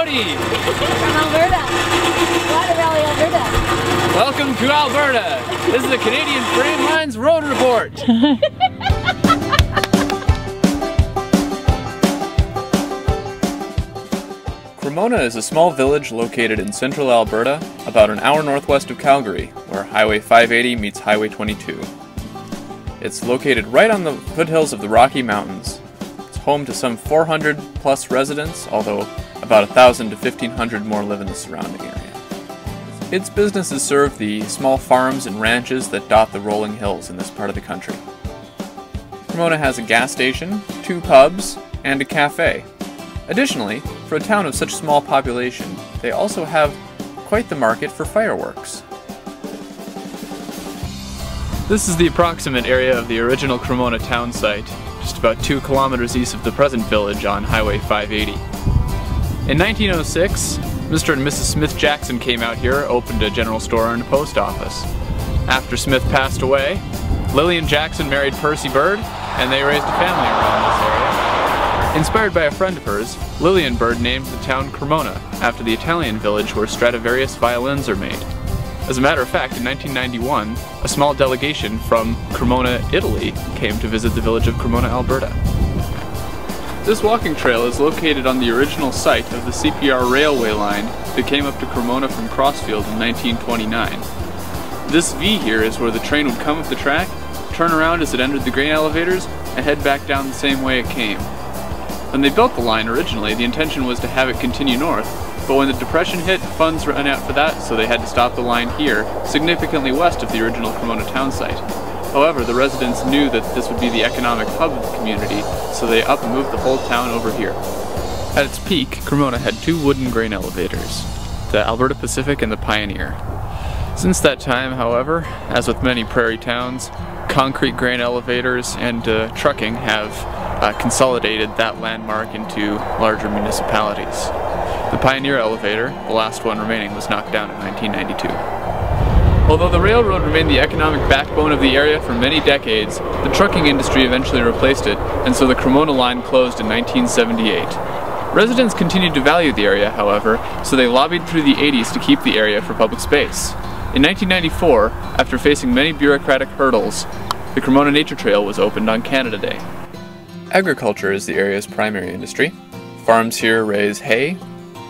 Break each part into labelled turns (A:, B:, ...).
A: howdy!
B: From Alberta. Water Valley, Alberta.
A: Welcome to Alberta. This is the Canadian Frame Lines Road Report. Cremona is a small village located in central Alberta, about an hour northwest of Calgary, where Highway 580 meets Highway 22. It's located right on the foothills of the Rocky Mountains. It's home to some 400 plus residents, although about 1,000 to 1,500 more live in the surrounding area. Its businesses serve the small farms and ranches that dot the rolling hills in this part of the country. Cremona has a gas station, 2 pubs, and a cafe. Additionally, for a town of such small population, they also have quite the market for fireworks. This is the approximate area of the original Cremona town site, just about 2 kilometers east of the present village on Highway 580. In 1906, Mr. and Mrs. Smith Jackson came out here, opened a general store and a post office. After Smith passed away, Lillian Jackson married Percy Bird, and they raised a family around this area. Inspired by a friend of hers, Lillian Bird named the town Cremona after the Italian village where Stradivarius violins are made. As a matter of fact, in 1991, a small delegation from Cremona, Italy came to visit the village of Cremona, Alberta. This walking trail is located on the original site of the CPR railway line that came up to Cremona from Crossfield in 1929. This V here is where the train would come up the track, turn around as it entered the grain elevators, and head back down the same way it came. When they built the line originally, the intention was to have it continue north, but when the Depression hit, funds ran out for that, so they had to stop the line here, significantly west of the original Cremona town site. However, the residents knew that this would be the economic hub of the community, so they up and moved the whole town over here. At its peak, Cremona had 2 wooden grain elevators, the Alberta Pacific and the Pioneer. Since that time, however, as with many prairie towns, concrete grain elevators and trucking have consolidated that landmark into larger municipalities. The Pioneer elevator, the last one remaining, was knocked down in 1992. Although the railroad remained the economic backbone of the area for many decades, the trucking industry eventually replaced it, and so the Cremona line closed in 1978. Residents continued to value the area, however, so they lobbied through the 80s to keep the area for public space. In 1994, after facing many bureaucratic hurdles, the Cremona Nature Trail was opened on Canada Day. Agriculture is the area's primary industry. Farms here raise hay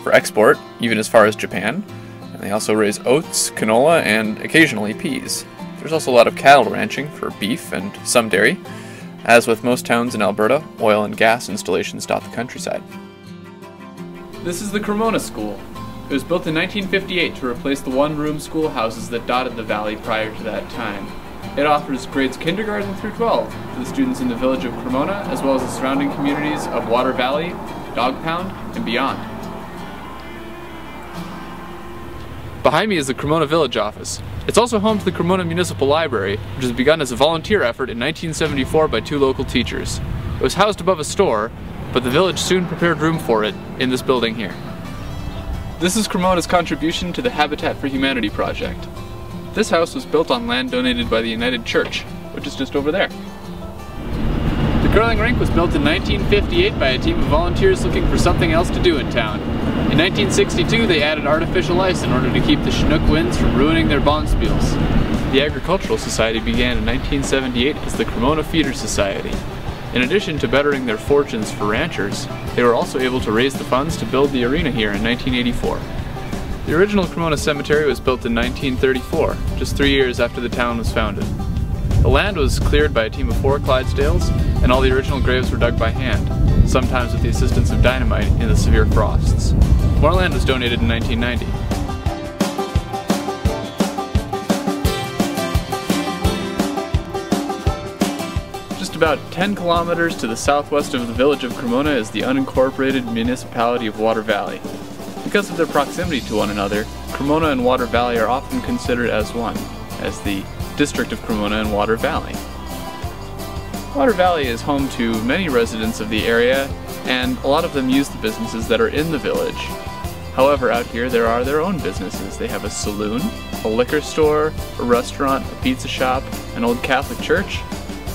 A: for export, even as far as Japan, and they also raise oats, canola, and occasionally peas. There's also a lot of cattle ranching for beef and some dairy. As with most towns in Alberta, oil and gas installations dot the countryside. This is the Cremona School. It was built in 1958 to replace the one-room schoolhouses that dotted the valley prior to that time. It offers grades kindergarten through 12 to the students in the village of Cremona, as well as the surrounding communities of Water Valley, Dog Pound, and beyond. Behind me is the Cremona Village office. It's also home to the Cremona Municipal Library, which was begun as a volunteer effort in 1974 by 2 local teachers. It was housed above a store, but the village soon prepared room for it in this building here. This is Cremona's contribution to the Habitat for Humanity project. This house was built on land donated by the United Church, which is just over there. The curling rink was built in 1958 by a team of volunteers looking for something else to do in town. In 1962, they added artificial ice in order to keep the Chinook winds from ruining their bonspiels. The Agricultural Society began in 1978 as the Cremona Feeder Society. In addition to bettering their fortunes for ranchers, they were also able to raise the funds to build the arena here in 1984. The original Cremona Cemetery was built in 1934, just 3 years after the town was founded. The land was cleared by a team of 4 Clydesdales, and all the original graves were dug by hand, sometimes with the assistance of dynamite in the severe frosts. More land was donated in 1990. Just about 10 kilometers to the southwest of the village of Cremona is the unincorporated municipality of Water Valley. Because of their proximity to one another, Cremona and Water Valley are often considered as one, as the district of Cremona and Water Valley. Water Valley is home to many residents of the area, and a lot of them use the businesses that are in the village. However, out here there are their own businesses. They have a saloon, a liquor store, a restaurant, a pizza shop, an old Catholic church,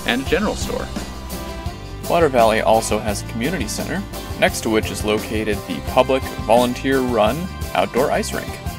A: and a general store. Water Valley also has a community center, next to which is located the public volunteer-run outdoor ice rink.